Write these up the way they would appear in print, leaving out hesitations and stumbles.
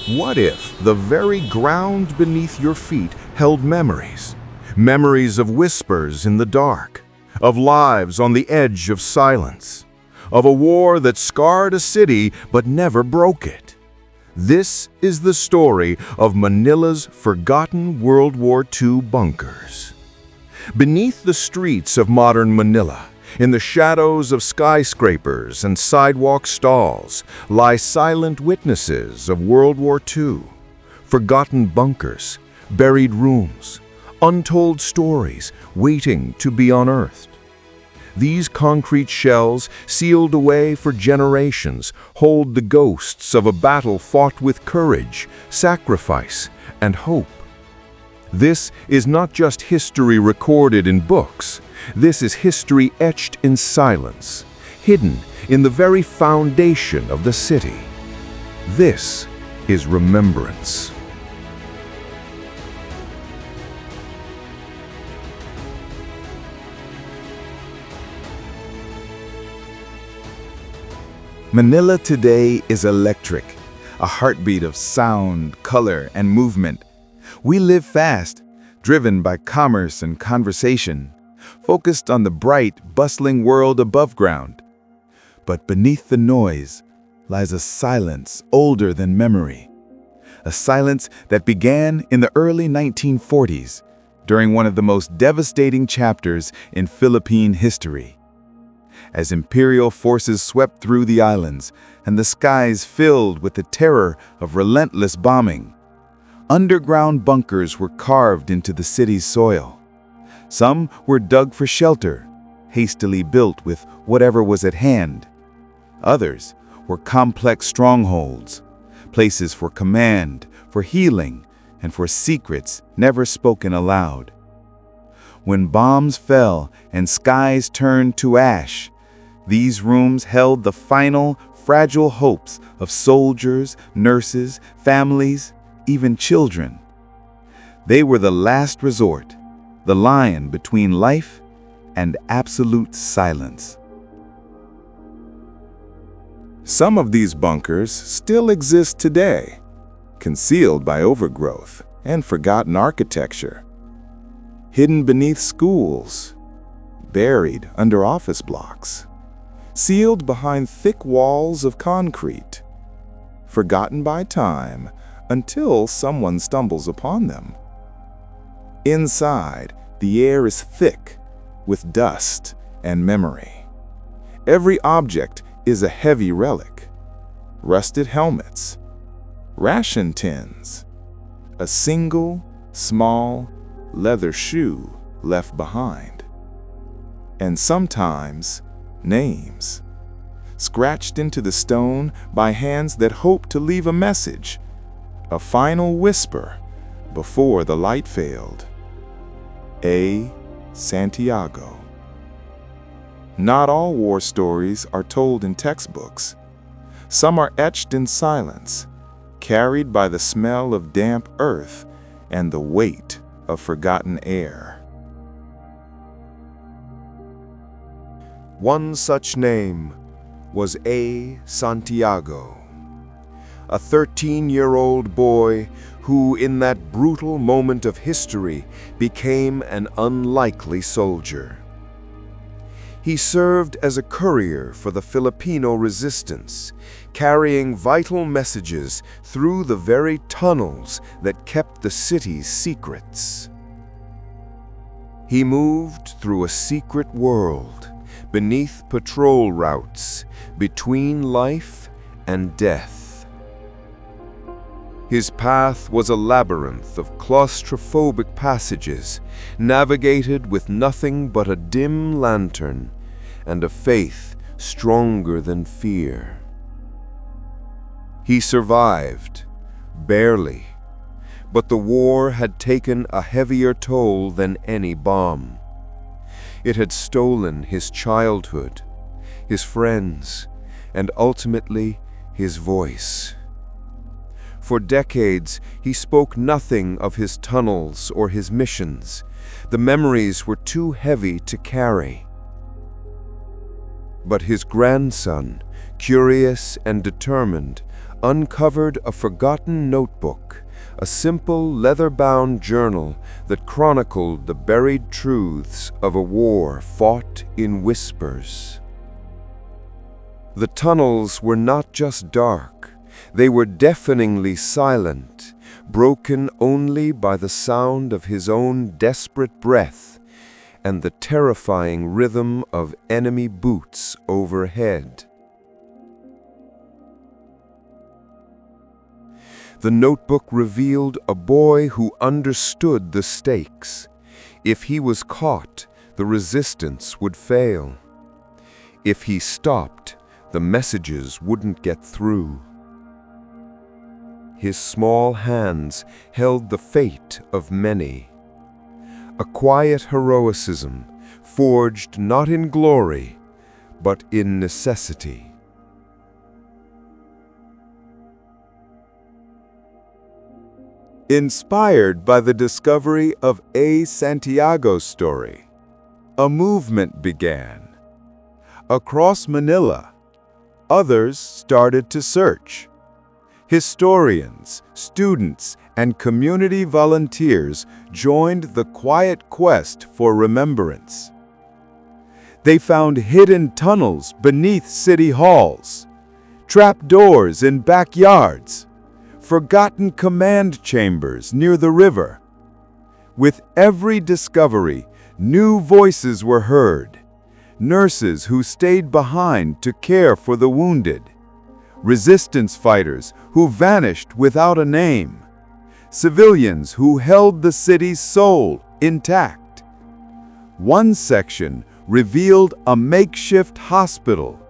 What if the very ground beneath your feet held memories? Memories of whispers in the dark, of lives on the edge of silence, of a war that scarred a city but never broke it. This is the story of Manila's forgotten World War II bunkers. Beneath the streets of modern Manila, in the shadows of skyscrapers and sidewalk stalls, lie silent witnesses of World War II. Forgotten bunkers, buried rooms, untold stories waiting to be unearthed. These concrete shells, sealed away for generations, hold the ghosts of a battle fought with courage, sacrifice, and hope. This is not just history recorded in books. This is history etched in silence, hidden in the very foundation of the city. This is remembrance. Manila today is electric, a heartbeat of sound, color, and movement. We live fast, driven by commerce and conversation, focused on the bright, bustling world above ground. But beneath the noise lies a silence older than memory, a silence that began in the early 1940s, during one of the most devastating chapters in Philippine history. As imperial forces swept through the islands and the skies filled with the terror of relentless bombing, underground bunkers were carved into the city's soil. Some were dug for shelter, hastily built with whatever was at hand. Others were complex strongholds, places for command, for healing, and for secrets never spoken aloud. When bombs fell and skies turned to ash, these rooms held the final, fragile hopes of soldiers, nurses, families, even children. They were the last resort, the line between life and absolute silence. Some of these bunkers still exist today, concealed by overgrowth and forgotten architecture, hidden beneath schools, buried under office blocks, sealed behind thick walls of concrete, forgotten by time until someone stumbles upon them. Inside, the air is thick with dust and memory. Every object is a heavy relic: rusted helmets, ration tins, a single, small, leather shoe left behind, and sometimes names, scratched into the stone by hands that hope to leave a message, a final whisper before the light failed. A. Santiago. Not all war stories are told in textbooks. Some are etched in silence, carried by the smell of damp earth and the weight of forgotten air. One such name was A. Santiago, a 13-year-old boy who, in that brutal moment of history, became an unlikely soldier. He served as a courier for the Filipino resistance, carrying vital messages through the very tunnels that kept the city's secrets. He moved through a secret world, beneath patrol routes, between life and death. His path was a labyrinth of claustrophobic passages, navigated with nothing but a dim lantern and a faith stronger than fear. He survived, barely, but the war had taken a heavier toll than any bomb. It had stolen his childhood, his friends, and ultimately his voice. For decades, he spoke nothing of his tunnels or his missions. The memories were too heavy to carry. But his grandson, curious and determined, uncovered a forgotten notebook, a simple leather-bound journal that chronicled the buried truths of a war fought in whispers. The tunnels were not just dark, they were deafeningly silent, broken only by the sound of his own desperate breath and the terrifying rhythm of enemy boots overhead. The notebook revealed a boy who understood the stakes. If he was caught, the resistance would fail. If he stopped, the messages wouldn't get through. His small hands held the fate of many. A quiet heroicism, forged not in glory, but in necessity. Inspired by the discovery of A. Santiago's story, a movement began. Across Manila, others started to search. Historians, students, and community volunteers joined the quiet quest for remembrance. They found hidden tunnels beneath city halls, trapdoors in backyards, forgotten command chambers near the river. With every discovery, new voices were heard. Nurses who stayed behind to care for the wounded. Resistance fighters who vanished without a name. Civilians who held the city's soul intact. One section revealed a makeshift hospital,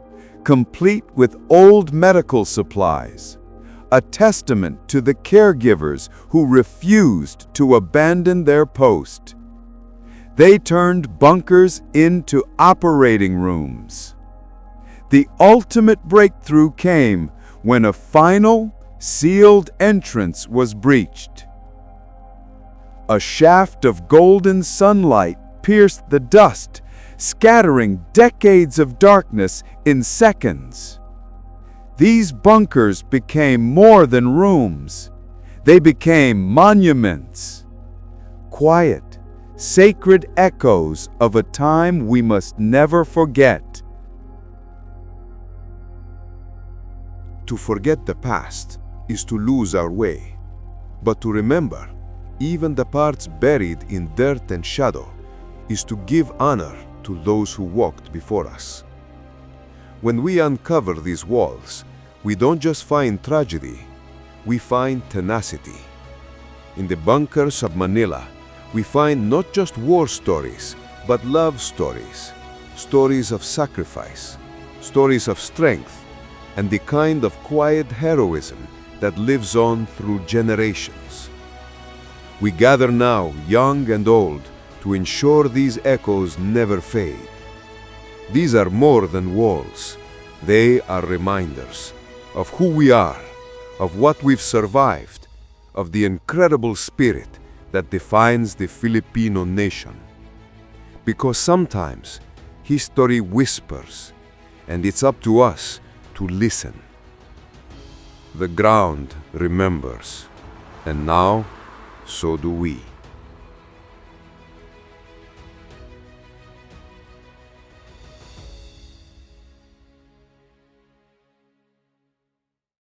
complete with old medical supplies. A testament to the caregivers who refused to abandon their post. They turned bunkers into operating rooms. The ultimate breakthrough came when a final, sealed entrance was breached. A shaft of golden sunlight pierced the dust, scattering decades of darkness in seconds. These bunkers became more than rooms. They became monuments. Quiet, sacred echoes of a time we must never forget. To forget the past is to lose our way. But to remember, even the parts buried in dirt and shadow, is to give honor to those who walked before us. When we uncover these walls, we don't just find tragedy, we find tenacity. In the bunkers of Manila, we find not just war stories, but love stories, stories of sacrifice, stories of strength, and the kind of quiet heroism that lives on through generations. We gather now, young and old, to ensure these echoes never fade. These are more than walls. They are reminders of who we are, of what we've survived, of the incredible spirit that defines the Filipino nation. Because sometimes history whispers, and it's up to us to listen. The ground remembers, and now so do we.